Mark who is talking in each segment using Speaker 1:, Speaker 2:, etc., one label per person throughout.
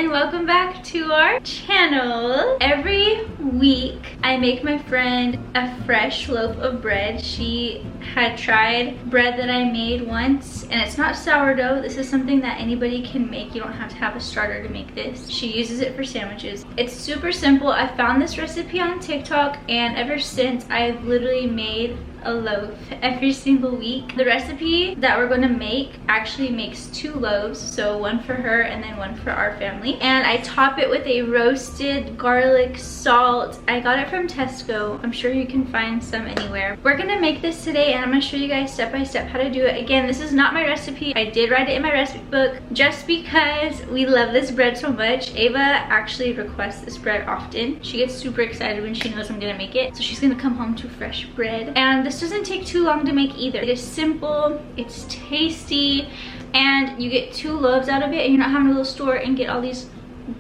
Speaker 1: and welcome back to our channel. Every week I make my friend a fresh loaf of bread. She had tried bread that I made once, and it's not sourdough. This is something that anybody can make. You don't have to have a starter to make this. She uses it for sandwiches. It's super simple. I found this recipe on TikTok, and ever since I've literally made a loaf every single week. The recipe that we're going to make actually makes 2 loaves, so one for her and then one for our family, and I top it with a roasted garlic salt. I got it from Tesco. I'm sure you can find some anywhere. We're gonna make this today, and I'm gonna show you guys step by step how to do it. Again, this is not my recipe. I did write it in my recipe book just because we love this bread so much. Ava actually requests this bread often. She gets super excited when she knows I'm gonna make it, so she's gonna come home to fresh bread. And this doesn't take too long to make either. It is simple, it's tasty, and you get 2 loaves out of it, and you're not having to go to the store and get all these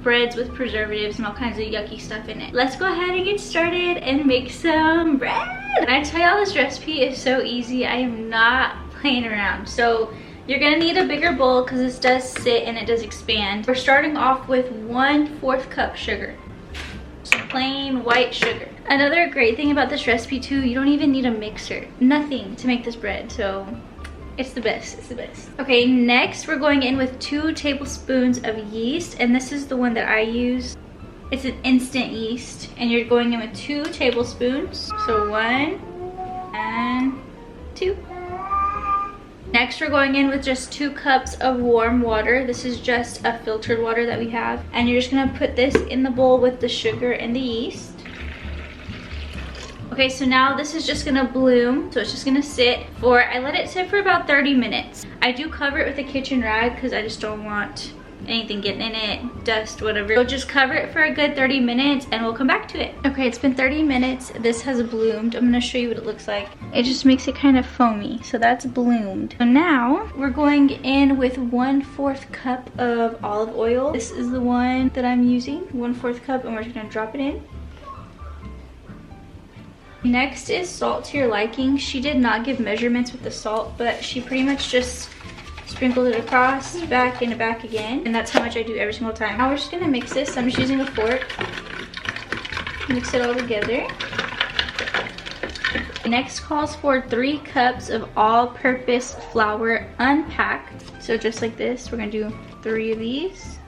Speaker 1: breads with preservatives and all kinds of yucky stuff in it. Let's go ahead and get started and make some bread. And I tell y'all, this recipe is so easy. I am not playing around. So you're gonna need a bigger bowl because this does sit and it does expand. We're starting off with 1/4 cup sugar. Plain white sugar. Another great thing about this recipe too, you don't even need a mixer, nothing to make this bread, so it's the best. It's the best. Okay, next we're going in with 2 tablespoons of yeast, and this is the one that I use. It's an instant yeast, and you're going in with 2 tablespoons, so 1 and 2. Next, we're going in with just 2 cups of warm water. This is just a filtered water that we have. And you're just gonna put this in the bowl with the sugar and the yeast. Okay, so now this is just gonna bloom. So it's just gonna sit for, I let it sit for about 30 minutes. I do cover it with a kitchen rag because I just don't want anything getting in it, dust, whatever. So just cover it for a good 30 minutes and we'll come back to it. Okay, it's been 30 minutes. This has bloomed. I'm gonna show you what it looks like. It just makes it kind of foamy, so that's bloomed. So now we're going in with 1/4 cup of olive oil. This is the one that I'm using, 1/4 cup, and we're just gonna drop it in. Next is salt to your liking. She did not give measurements with the salt, but she pretty much just sprinkled it across, back and back again, and that's how much I do every single time. Now we're just gonna mix this. I'm just using a fork. Mix it all together. Next calls for 3 cups of all-purpose flour unpacked. So just like this, we're gonna do 3 of these.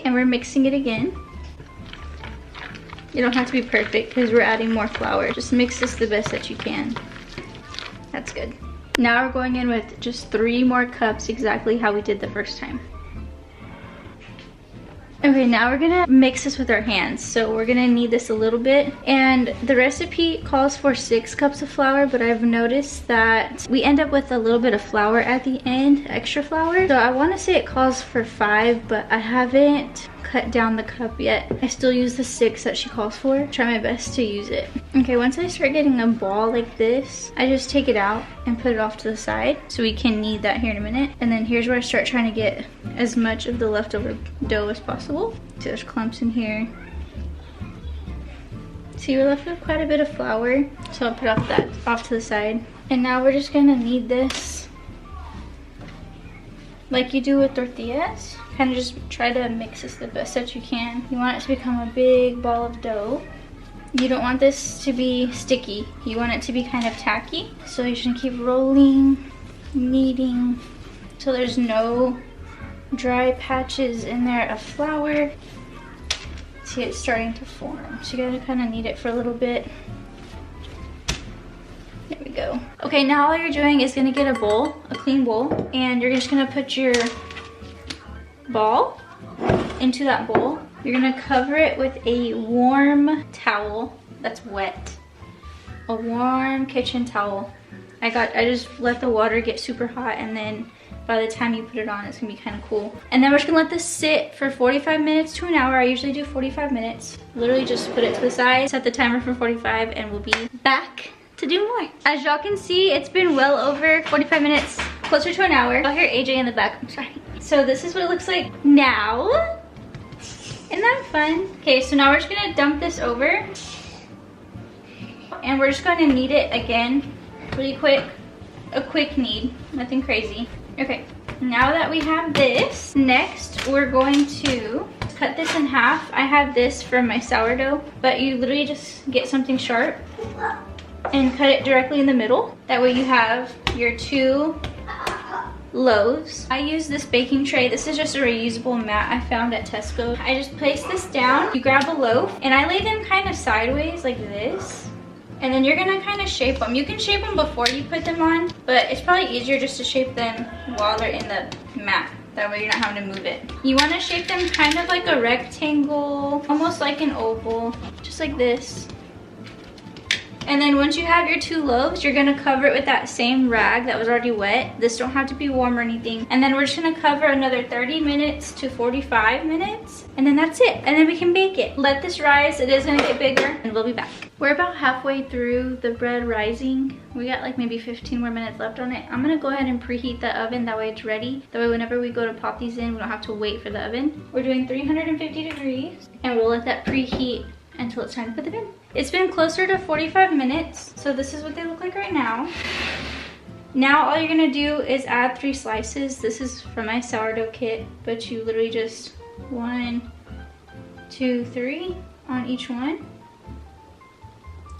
Speaker 1: And we're mixing it again. You don't have to be perfect because we're adding more flour. Just mix this the best that you can. That's good. Now we're going in with just 3 more cups, exactly how we did the first time. Okay, now we're gonna mix this with our hands. So we're gonna knead this a little bit. And the recipe calls for 6 cups of flour, but I've noticed that we end up with a little bit of flour at the end, extra flour. So I wanna say it calls for 5, but I haven't cut down the cup yet. I still use the 6 that she calls for. Try my best to use it. Okay, once I start getting a ball like this, I just take it out and put it off to the side so we can knead that here in a minute. And then here's where I start trying to get as much of the leftover dough as possible. See, there's clumps in here. See, we're left with quite a bit of flour, so I'll put off to the side. And now we're just gonna knead this like you do with tortillas. Kind of just try to mix this the best that you can. You want it to become a big ball of dough. You don't want this to be sticky. You want it to be kind of tacky. So you're just gonna keep rolling, kneading, till there's no dry patches in there of flour. See, it's starting to form. So you gotta kind of knead it for a little bit. There we go. Okay, now all you're doing is gonna get a bowl, a clean bowl, and you're just gonna put your ball into that bowl. You're gonna cover it with a warm towel that's wet. A warm kitchen towel. I just let the water get super hot, and then by the time you put it on, it's gonna be kind of cool. And then we're just gonna let this sit for 45 minutes to an hour. I usually do 45 minutes. Literally just put it to the side, set the timer for 45, and we'll be back to do more. As y'all can see, it's been well over 45 minutes, closer to an hour. I'll hear AJ in the back, I'm sorry. So this is what it looks like now. Isn't that fun? Okay, so now we're just gonna dump this over. And we're just gonna knead it again, really quick. A quick knead, nothing crazy. Okay, now that we have this, next we're going to cut this in half. I have this for my sourdough, but you literally just get something sharp and cut it directly in the middle. That way you have your 2 loaves. I use this baking tray. This is just a reusable mat I found at Tesco. I just place this down. You grab a loaf, and I lay them kind of sideways like this. And then you're gonna kind of shape them. You can shape them before you put them on, but it's probably easier just to shape them while they're in the mat. That way you're not having to move it. You want to shape them kind of like a rectangle, almost like an oval, just like this. And then once you have your 2 loaves, you're gonna cover it with that same rag that was already wet. This don't have to be warm or anything. And then we're just gonna cover another 30 minutes to 45 minutes. And then that's it. And then we can bake it. Let this rise, it is gonna get bigger, and we'll be back. We're about halfway through the bread rising. We got like maybe 15 more minutes left on it. I'm gonna go ahead and preheat the oven, that way it's ready. That way whenever we go to pop these in, we don't have to wait for the oven. We're doing 350 degrees, and we'll let that preheat until it's time to put them in. It's been closer to 45 minutes, so this is what they look like right now. Now all you're gonna do is add 3 slices. This is from my sourdough kit, but you literally just 1, 2, 3 on each one.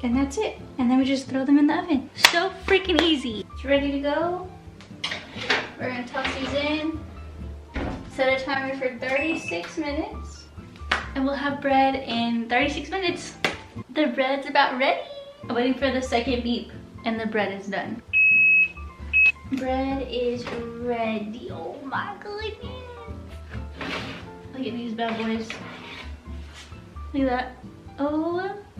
Speaker 1: And that's it. And then we just throw them in the oven. So freaking easy. It's ready to go. We're gonna toss these in. Set a timer for 36 minutes. And we'll have bread in 36 minutes. The bread's about ready. I'm waiting for the second beep, and the bread is done. Bread is ready. Oh my goodness. Look at these bad boys. Look at that. OMG.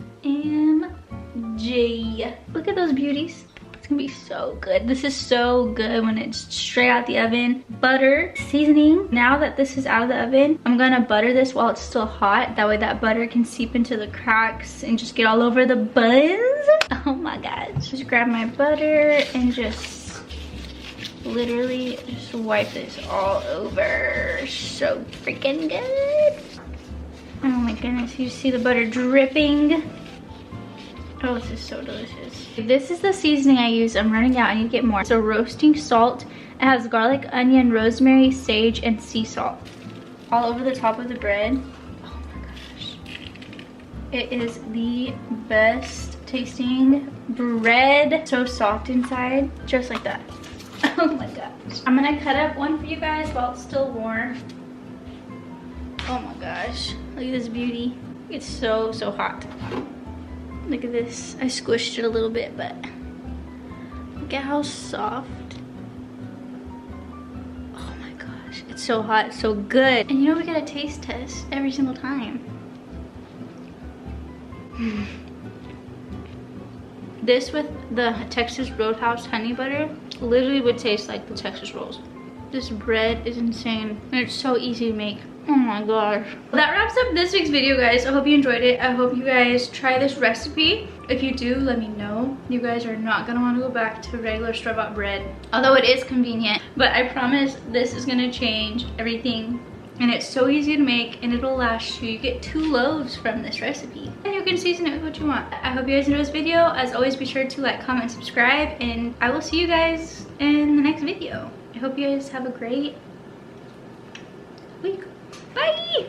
Speaker 1: Look at those beauties. It's gonna be so good. This is so good when it's straight out the oven. Butter, seasoning. Now that this is out of the oven, I'm gonna butter this while it's still hot. That way that butter can seep into the cracks and just get all over the buns. Oh my gosh. Just grab my butter and just literally just wipe this all over. So freaking good. Oh my goodness, you see the butter dripping. Oh, this is so delicious. This is the seasoning I use. I'm running out, I need to get more. So roasting salt. It has garlic, onion, rosemary, sage, and sea salt. All over the top of the bread. Oh my gosh. It is the best tasting bread. So soft inside, just like that. Oh my gosh. I'm gonna cut up one for you guys while it's still warm. Oh my gosh, look at this beauty. It's so, so hot. Look at this. I squished it a little bit, but look at how soft. Oh my gosh, it's so hot, so good. And you know we got a taste test every single time. This with the Texas Roadhouse honey butter literally would taste like the Texas rolls. This bread is insane, and it's so easy to make. Oh my gosh. That wraps up this week's video, guys. I hope you enjoyed it. I hope you guys try this recipe. If you do, let me know. You guys are not gonna want to go back to regular store-bought bread, although it is convenient. But I promise this is gonna change everything, and it's so easy to make, and it'll last you. You get 2 loaves from this recipe, and you can season it with what you want. I hope you guys enjoyed this video. As always, be sure to like, comment, subscribe, and I will see you guys in the next video. I hope you guys have a great week. Bye!